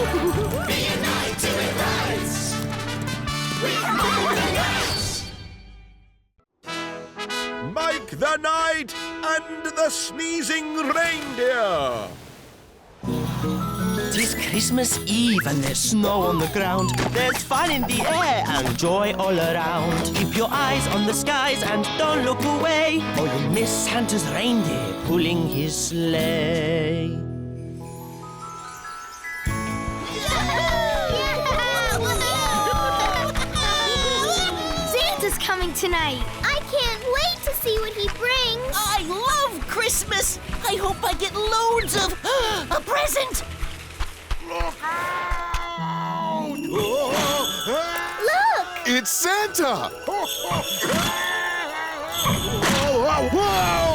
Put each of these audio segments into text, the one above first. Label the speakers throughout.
Speaker 1: Reunite to it rise. We're all the knights.
Speaker 2: Mike the Knight and the Sneezing Reindeer.
Speaker 3: 'Tis Christmas Eve and there's snow on the ground. There's fun in the air and joy all around. Keep your eyes on the skies and don't look away, or you'll miss Santa's reindeer pulling his sleigh.
Speaker 4: Santa's coming tonight. I can't wait to see what he brings.
Speaker 5: I love Christmas. I hope I get loads of a present.
Speaker 2: Look out!
Speaker 4: Look!
Speaker 6: It's Santa!
Speaker 2: Whoa!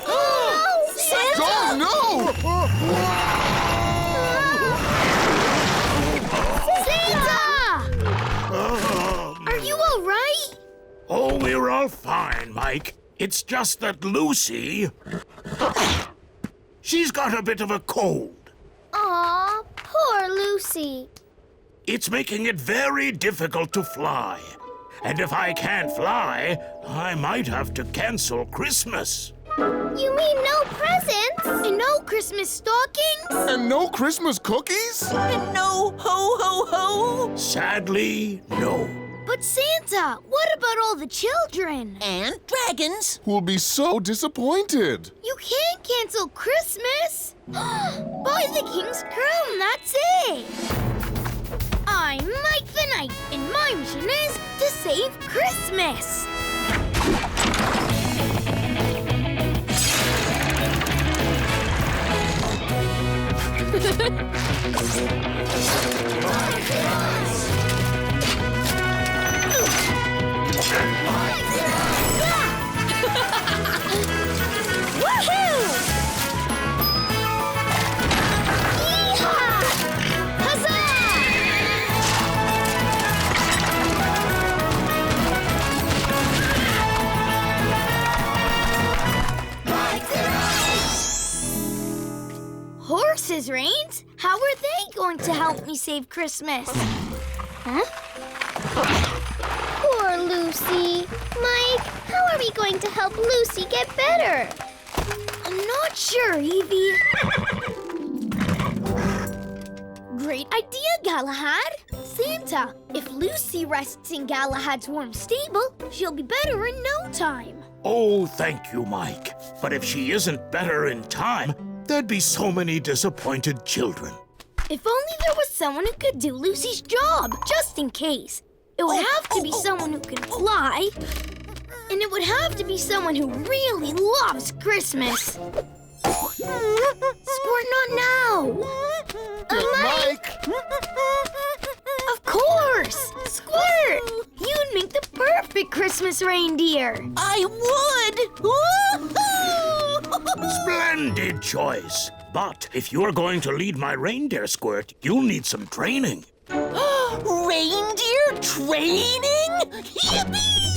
Speaker 4: Oh, Santa!
Speaker 6: Oh, no!
Speaker 4: Santa! Are you all right?
Speaker 7: Oh, we're all fine, Mike. It's just that Lucy... she's got a bit of a cold.
Speaker 4: Aw, poor Lucy.
Speaker 7: It's making it very difficult to fly. And if I can't fly, I might have to cancel Christmas.
Speaker 4: You mean no presents? And no Christmas stockings?
Speaker 6: And no Christmas cookies?
Speaker 5: And no ho ho ho.
Speaker 7: Sadly, no.
Speaker 4: But Santa, what about all the children?
Speaker 5: And dragons.
Speaker 6: Who'll be so disappointed.
Speaker 4: You can't cancel Christmas. Buy the king's crown, that's it. I'm Mike the Knight, and my mission is to save Christmas. Woohoo! Yeehaw! Huzzah! Horses, Reins? How are they going to help me save Christmas? Huh? Poor Lucy. Mike, how are we going to help Lucy get better? I'm not sure, Evie. Great idea, Galahad. Santa, if Lucy rests in Galahad's warm stable, she'll be better in no time.
Speaker 7: Oh, thank you, Mike. But if she isn't better in time, there'd be so many disappointed children.
Speaker 4: If only there was someone who could do Lucy's job, just in case. It would have to be someone who can fly. And it would have to be someone who really loves Christmas. Squirt, not now. Mike! Of course! Squirt! You'd make the perfect Christmas reindeer.
Speaker 5: I would. Woohoo!
Speaker 7: Splendid choice. But if you're going to lead my reindeer, Squirt, you'll need some training.
Speaker 5: Reindeer training? Yippee!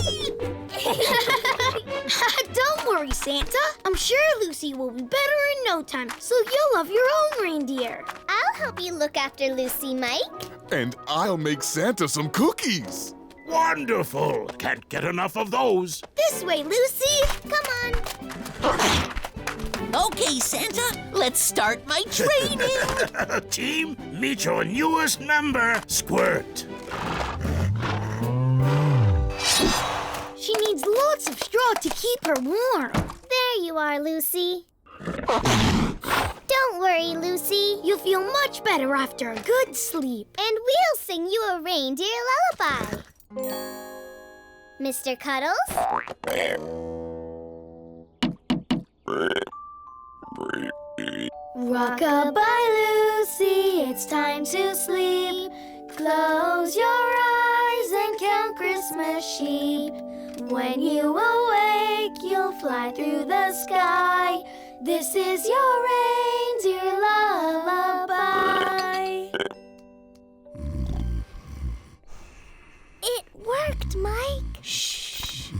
Speaker 4: Don't worry, Santa. I'm sure Lucy will be better in no time, so you'll love your own reindeer. I'll help you look after Lucy, Mike.
Speaker 6: And I'll make Santa some cookies.
Speaker 7: Wonderful. Can't get enough of those.
Speaker 4: This way, Lucy. Come on.
Speaker 5: Okay, Santa, let's start my training.
Speaker 7: Team, meet your newest member, Squirt.
Speaker 4: She needs lots of straw to keep her warm. There you are, Lucy. Don't worry, Lucy. You'll feel much better after a good sleep. And we'll sing you a reindeer lullaby. Mr. Cuddles? Rock-a-bye, Lucy, it's time to sleep. Close your eyes and count Christmas sheep. When you awake, you'll fly through the sky. This is your reindeer lullaby. It worked, Mike. Shh.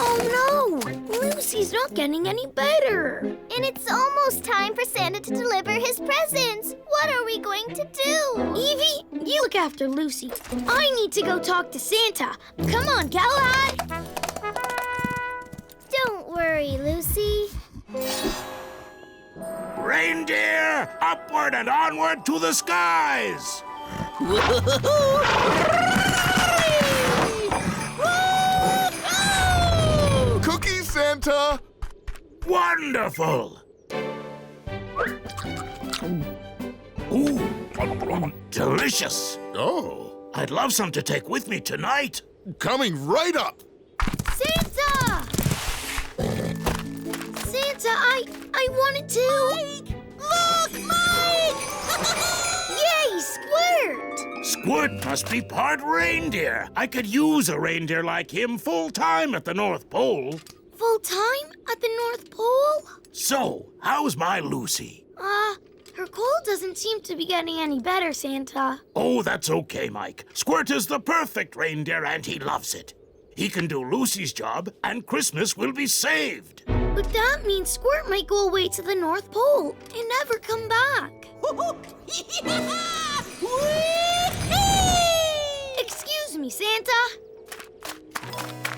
Speaker 4: Oh no! Lucy's not getting any better. better. And it's almost time for Santa to deliver his presents. What are we going to do? Evie, you look after Lucy. I need to go talk to Santa. Come on, Galahad. Don't worry, Lucy.
Speaker 7: Reindeer, upward and onward to the skies!
Speaker 6: Cookies, Santa!
Speaker 7: Wonderful! Ooh, delicious!
Speaker 6: Oh,
Speaker 7: I'd love some to take with me tonight.
Speaker 6: coming right up!
Speaker 4: Santa! Santa, I wanted to...
Speaker 5: Look, Mike!
Speaker 4: Yay, Squirt!
Speaker 7: Squirt must be part reindeer. I could use a reindeer like him full-time at the North Pole.
Speaker 4: Full time at the North Pole?
Speaker 7: So, how's my Lucy?
Speaker 4: Her cold doesn't seem to be getting any better, Santa.
Speaker 7: Oh, that's okay, Mike. Squirt is the perfect reindeer and he loves it. He can do Lucy's job and Christmas will be saved.
Speaker 4: But that means Squirt might go away to the North Pole and never come back. Excuse me, Santa.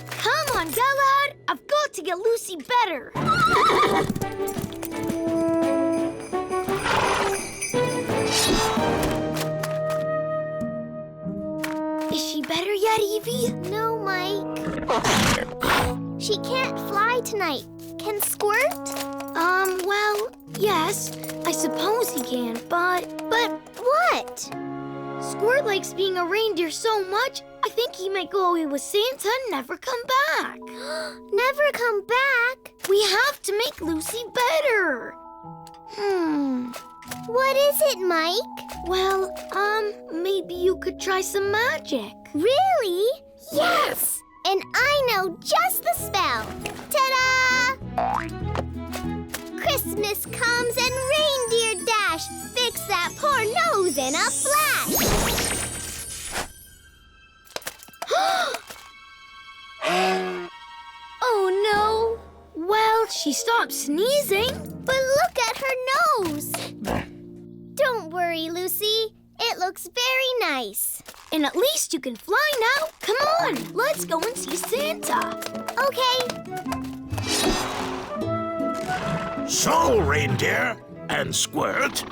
Speaker 4: Come on, Galahad. I've got to get Lucy better. Is she better yet, Evie? No, Mike. She can't fly tonight. Can Squirt? Well, yes. I suppose he can, but what? Squirt likes being a reindeer so much, I think he might go away with Santa and never come back. Never come back? We have to make Lucy better. What is it, Mike? Well, maybe you could try some magic. Really? Yes! And I know just the spell. Ta-da! Christmas comes and reindeer dash. Fix that poor nose in a flash. Oh no! Well, she stopped sneezing. But look at her nose. Don't worry, Lucy. It looks very nice. And at least you can fly now. Come on, let's go and see Santa. Okay.
Speaker 7: So, reindeer and Squirt,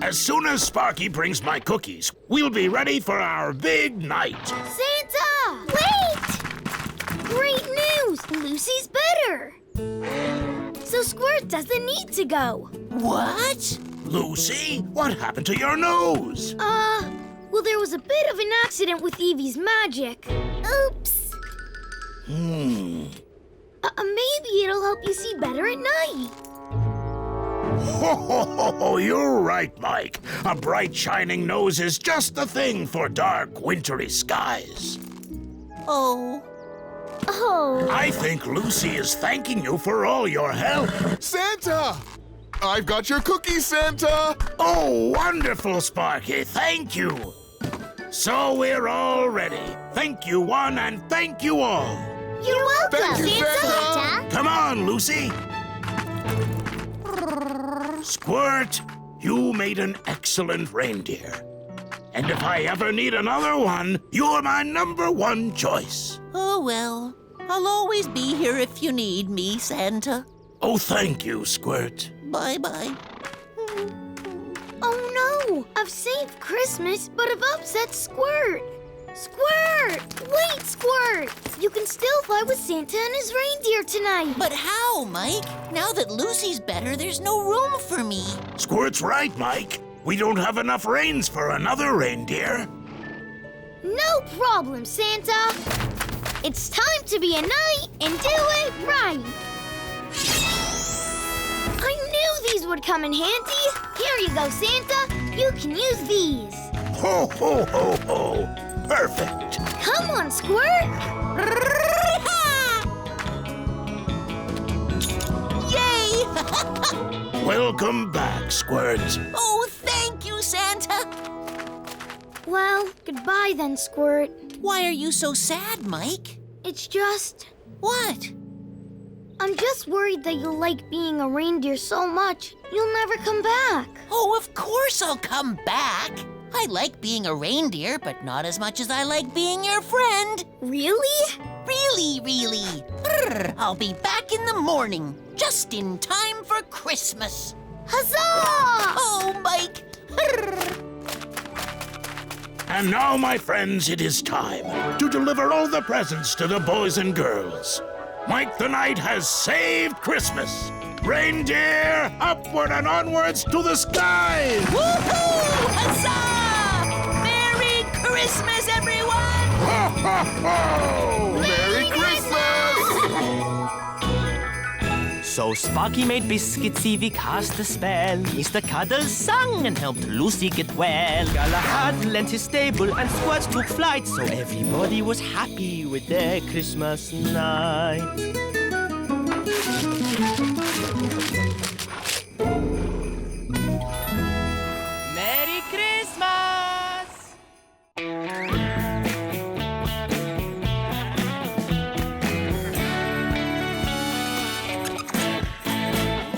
Speaker 7: as soon as Sparky brings my cookies, we'll be ready for our big night.
Speaker 4: Santa! Wait! Great news! Lucy's better. So Squirt doesn't need to go.
Speaker 5: What?
Speaker 7: Lucy, what happened to your nose?
Speaker 4: Well, there was a bit of an accident with Evie's magic. Oops. Maybe it'll help you see better at night.
Speaker 7: Oh, you're right, Mike. A bright, shining nose is just the thing for dark, wintry skies.
Speaker 5: Oh.
Speaker 7: I think Lucy is thanking you for all your help.
Speaker 6: Santa! I've got your cookies, Santa!
Speaker 7: Oh, wonderful, Sparky. Thank you. So we're all ready. Thank you, one, and thank you all.
Speaker 4: You're welcome,
Speaker 6: Thank you, Santa.
Speaker 7: Come on, Lucy. Squirt, you made an excellent reindeer. And if I ever need another one, you're my #1 choice.
Speaker 5: Oh, well. I'll always be here if you need me, Santa.
Speaker 7: Oh, thank you, Squirt.
Speaker 5: Bye-bye.
Speaker 4: Oh no! I've saved Christmas, but I've upset Squirt. Squirt! Wait, Squirt! You can still fly with Santa and his reindeer tonight.
Speaker 5: But how, Mike? Now that Lucy's better, there's no room for me.
Speaker 7: Squirt's right, Mike. We don't have enough reins for another reindeer.
Speaker 4: No problem, Santa. It's time to be a knight and do it right. I knew these would come in handy. Here you go, Santa. You can use these.
Speaker 7: Ho, ho, ho, ho. Perfect.
Speaker 4: Come on, Squirt.
Speaker 5: Yay!
Speaker 7: Welcome back, Squirt.
Speaker 5: Oh, thank you, Santa.
Speaker 4: Well, goodbye then, Squirt.
Speaker 5: Why are you so sad, Mike?
Speaker 4: It's just...
Speaker 5: What?
Speaker 4: I'm just worried that you like being a reindeer so much, you'll never come back.
Speaker 5: Oh, of course I'll come back. I like being a reindeer, but not as much as I like being your friend.
Speaker 4: Really?
Speaker 5: Really, really. Brr, I'll be back in the morning, just in time for Christmas.
Speaker 4: Huzzah!
Speaker 5: Oh, Mike. Brr.
Speaker 7: And now, my friends, it is time to deliver all the presents to the boys and girls. Mike the Knight has saved Christmas. Reindeer, upward and onwards to the skies!
Speaker 5: Woohoo! Huzzah! Merry Christmas, everyone!
Speaker 7: Ho, ho, ho!
Speaker 6: Merry Christmas!
Speaker 3: So Sparky made biscuits, Evie cast a spell. Mr. Cuddles sang and helped Lucy get well. Galahad lent his stable and Squirt took flight. So everybody was happy with their Christmas night. Merry Christmas!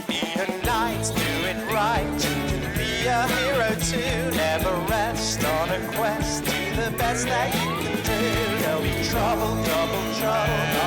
Speaker 8: Be a knight, do it right. Be a hero too. Never rest on a quest. Do the best that you can do. There'll be trouble, double trouble.